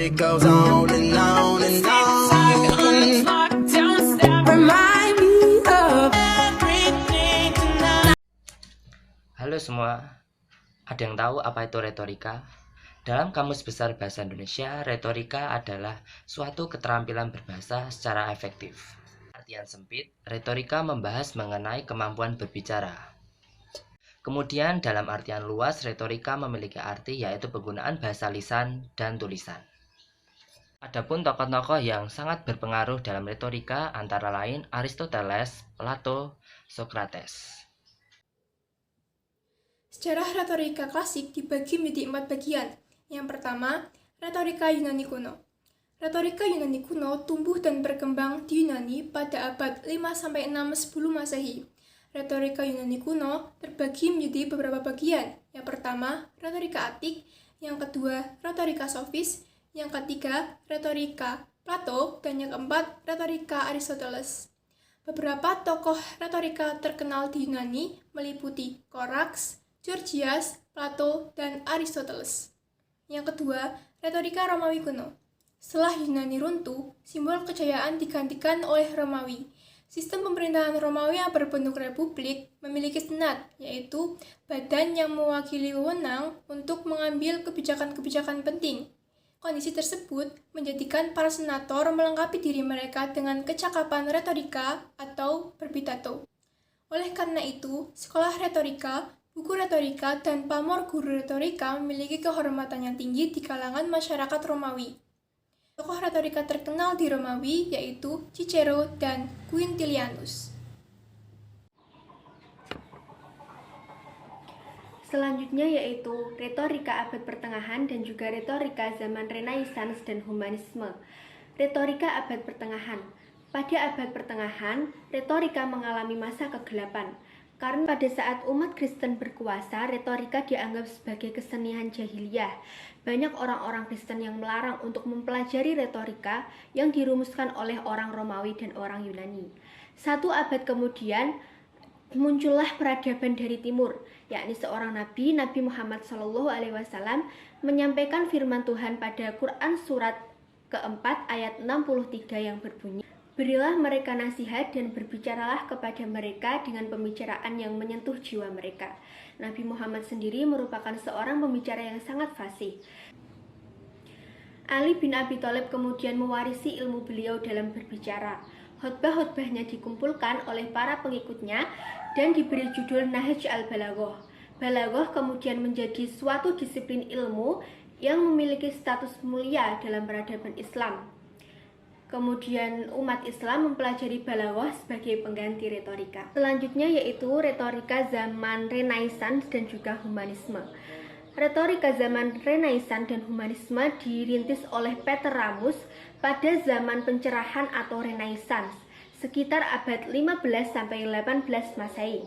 it goes on and on and on. Remind me of everything tonight. Halo semua, ada yang tahu apa itu retorika? Dalam Kamus Besar Bahasa Indonesia, retorika adalah suatu keterampilan berbahasa secara efektif. Artian sempit, retorika membahas mengenai kemampuan berbicara. Kemudian dalam artian luas, retorika memiliki arti yaitu penggunaan bahasa lisan dan tulisan. Adapun tokoh-tokoh yang sangat berpengaruh dalam retorika antara lain Aristoteles, Plato, Socrates. Sejarah retorika klasik dibagi menjadi 4 bagian. Yang pertama, retorika Yunani kuno. Retorika Yunani kuno tumbuh dan berkembang di Yunani pada abad 5-6 sebelum Masehi. Retorika Yunani kuno terbagi menjadi beberapa bagian. Yang pertama, retorika Atik. Yang kedua, retorika Sofis. Yang ketiga, retorika Plato. Dan yang keempat, retorika Aristoteles. Beberapa tokoh retorika terkenal di Yunani meliputi Korax, Gorgias, Plato, dan Aristoteles. Yang kedua, retorika Romawi kuno. Setelah Yunani runtuh, simbol kejayaan digantikan oleh Romawi. Sistem pemerintahan Romawi yang berbentuk republik memiliki senat, yaitu badan yang mewakili wewenang untuk mengambil kebijakan-kebijakan penting. Kondisi tersebut menjadikan para senator melengkapi diri mereka dengan kecakapan retorika atau berpidato. Oleh karena itu, sekolah retorika, buku retorika, dan pamor guru retorika memiliki kehormatan yang tinggi di kalangan masyarakat Romawi. Tokoh retorika terkenal di Romawi yaitu Cicero dan Quintilianus. Selanjutnya yaitu retorika abad pertengahan dan juga retorika zaman Renaissance dan humanisme. Retorika abad pertengahan. Pada abad pertengahan, retorika mengalami masa kegelapan. Karena pada saat umat Kristen berkuasa, retorika dianggap sebagai kesenian jahiliyah. Banyak orang-orang Kristen yang melarang untuk mempelajari retorika yang dirumuskan oleh orang Romawi dan orang Yunani. 1 abad kemudian, muncullah peradaban dari timur, yakni seorang nabi, Nabi Muhammad SAW, menyampaikan firman Tuhan pada Quran surat keempat ayat 63 yang berbunyi, "Berilah mereka nasihat dan berbicaralah kepada mereka dengan pembicaraan yang menyentuh jiwa mereka." Nabi Muhammad sendiri merupakan seorang pembicara yang sangat fasih. Ali bin Abi Thalib kemudian mewarisi ilmu beliau dalam berbicara. Khotbah-khotbahnya dikumpulkan oleh para pengikutnya dan diberi judul Nahj al-Balaghah. Balaghah kemudian menjadi suatu disiplin ilmu yang memiliki status mulia dalam peradaban Islam. Kemudian umat Islam mempelajari balaghah sebagai pengganti retorika. Selanjutnya yaitu retorika zaman Renaissance dan juga humanisme. Retorika zaman Renaissance dan humanisme dirintis oleh Peter Ramus pada zaman pencerahan atau Renaissance, sekitar abad 15-18 Masehi.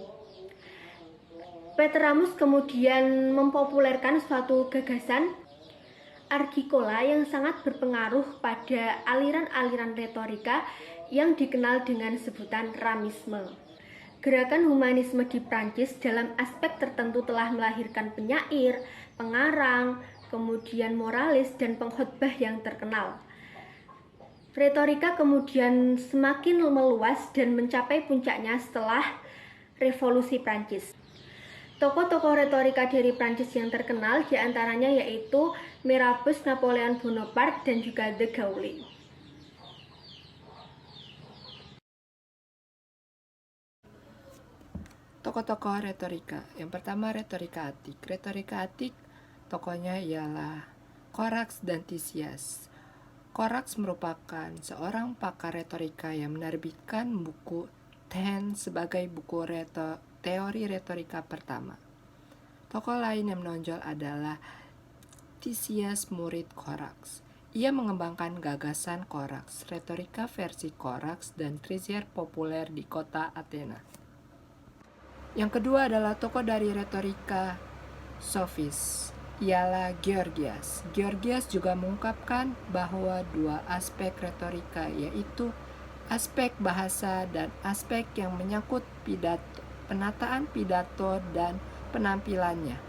Peter Ramus kemudian mempopulerkan suatu gagasan Agricola yang sangat berpengaruh pada aliran-aliran retorika yang dikenal dengan sebutan Ramisme. Gerakan humanisme di Prancis dalam aspek tertentu telah melahirkan penyair, pengarang, kemudian moralis, dan pengkhotbah yang terkenal. Retorika kemudian semakin meluas dan mencapai puncaknya setelah Revolusi Prancis. Tokoh-tokoh retorika dari Prancis yang terkenal diantaranya yaitu Mirabeau, Napoleon Bonaparte, dan juga De Gaulle. Tokoh-tokoh retorika. Yang pertama retorika Atik. Retorika Atik tokohnya ialah Korax dan Tisias. Korax merupakan seorang pakar retorika yang menerbitkan buku Ten sebagai buku teori retorika pertama. Tokoh lain yang menonjol adalah Tisias, murid Korax. Ia mengembangkan gagasan Korax, retorika versi Korax, dan trizier populer di kota Athena. Yang kedua adalah tokoh dari retorika Sofis, ialah Gorgias. Gorgias juga mengungkapkan bahwa 2 aspek retorika, yaitu aspek bahasa dan aspek yang menyangkut penataan pidato dan penampilannya.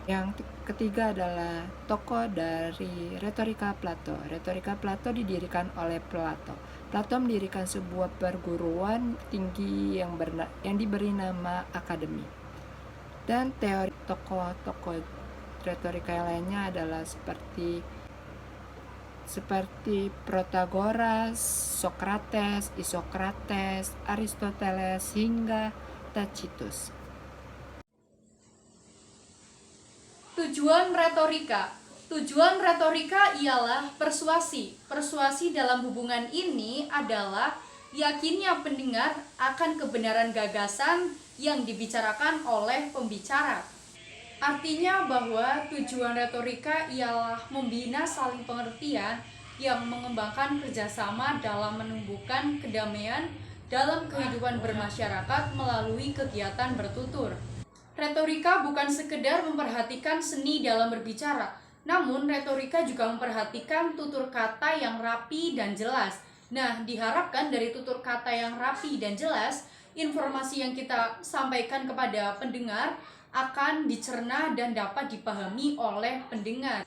Yang ketiga adalah tokoh dari retorika Plato. Retorika Plato didirikan oleh Plato. Plato mendirikan sebuah perguruan tinggi yang diberi nama akademi. Dan teori tokoh-tokoh retorika yang lainnya adalah seperti Protagoras, Sokrates, Isokrates, Aristoteles, hingga Tacitus. Tujuan retorika. Tujuan retorika ialah persuasi. Persuasi dalam hubungan ini adalah yakinnya pendengar akan kebenaran gagasan yang dibicarakan oleh pembicara. Artinya bahwa tujuan retorika ialah membina saling pengertian yang mengembangkan kerjasama dalam menumbuhkan kedamaian dalam kehidupan bermasyarakat melalui kegiatan bertutur. Retorika bukan sekedar memperhatikan seni dalam berbicara, namun retorika juga memperhatikan tutur kata yang rapi dan jelas. Nah, diharapkan dari tutur kata yang rapi dan jelas, informasi yang kita sampaikan kepada pendengar akan dicerna dan dapat dipahami oleh pendengar.